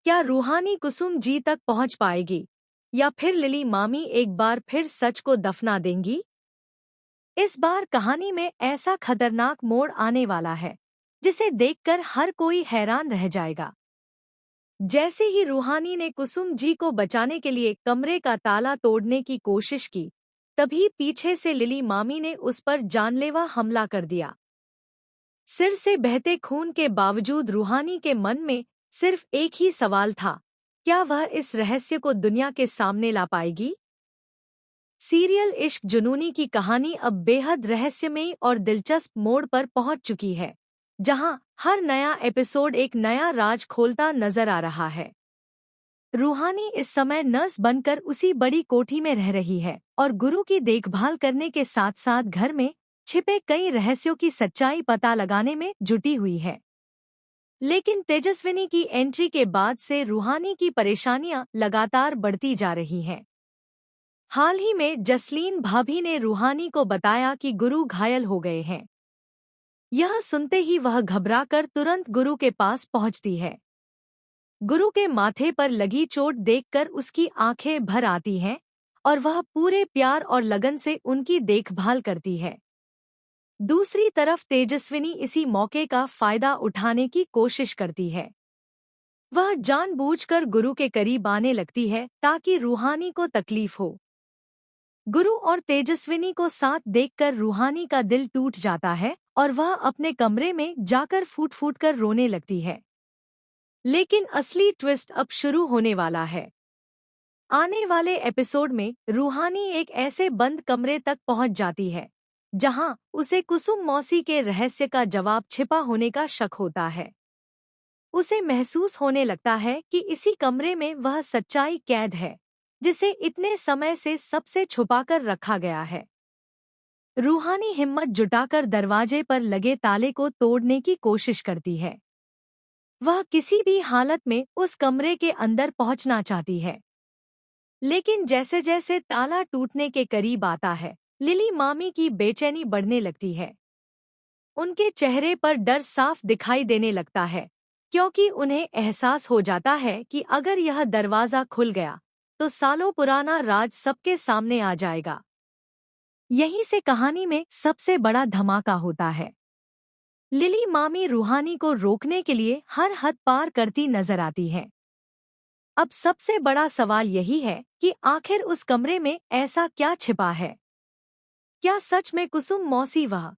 क्या रूहानी कुसुम जी तक पहुंच पाएगी या फिर लिली मामी एक बार फिर सच को दफना देंगी? इस बार कहानी में ऐसा खतरनाक मोड़ आने वाला है जिसे देखकर हर कोई हैरान रह जाएगा। जैसे ही रूहानी ने कुसुम जी को बचाने के लिए कमरे का ताला तोड़ने की कोशिश की, तभी पीछे से लिली मामी ने उस पर जानलेवा हमला कर दिया। सिर से बहते खून के बावजूद रूहानी के मन में सिर्फ एक ही सवाल था, क्या वह इस रहस्य को दुनिया के सामने ला पाएगी? सीरियल इश्क जुनूनी की कहानी अब बेहद रहस्यमयी और दिलचस्प मोड़ पर पहुंच चुकी है, जहां हर नया एपिसोड एक नया राज खोलता नजर आ रहा है। रूहानी इस समय नर्स बनकर उसी बड़ी कोठी में रह रही है और गुरु की देखभाल करने के साथ साथ घर में छिपे कई रहस्यों की सच्चाई पता लगाने में जुटी हुई है। लेकिन तेजस्विनी की एंट्री के बाद से रूहानी की परेशानियां लगातार बढ़ती जा रही हैं। हाल ही में जसलीन भाभी ने रूहानी को बताया कि गुरु घायल हो गए हैं। यह सुनते ही वह घबराकर तुरंत गुरु के पास पहुंचती है। गुरु के माथे पर लगी चोट देखकर उसकी आंखें भर आती हैं और वह पूरे प्यार और लगन से उनकी देखभाल करती है। दूसरी तरफ तेजस्विनी इसी मौके का फायदा उठाने की कोशिश करती है। वह जानबूझकर गुरु के करीब आने लगती है ताकि रूहानी को तकलीफ हो। गुरु और तेजस्विनी को साथ देखकर रूहानी का दिल टूट जाता है और वह अपने कमरे में जाकर फूट फूट कर रोने लगती है। लेकिन असली ट्विस्ट अब शुरू होने वाला है। आने वाले एपिसोड में रूहानी एक ऐसे बंद कमरे तक पहुंच जाती है जहां उसे कुसुम मौसी के रहस्य का जवाब छिपा होने का शक होता है। उसे महसूस होने लगता है कि इसी कमरे में वह सच्चाई कैद है जिसे इतने समय से सबसे छुपाकर रखा गया है। रूहानी हिम्मत जुटाकर दरवाजे पर लगे ताले को तोड़ने की कोशिश करती है। वह किसी भी हालत में उस कमरे के अंदर पहुंचना चाहती है। लेकिन जैसे जैसे ताला टूटने के करीब आता है, लिली मामी की बेचैनी बढ़ने लगती है। उनके चेहरे पर डर साफ दिखाई देने लगता है, क्योंकि उन्हें एहसास हो जाता है कि अगर यह दरवाज़ा खुल गया तो सालों पुराना राज सबके सामने आ जाएगा। यहीं से कहानी में सबसे बड़ा धमाका होता है। लिली मामी रूहानी को रोकने के लिए हर हद पार करती नजर आती है। अब सबसे बड़ा सवाल यही है कि आखिर उस कमरे में ऐसा क्या छिपा है? क्या सच में कुसुम मौसी वह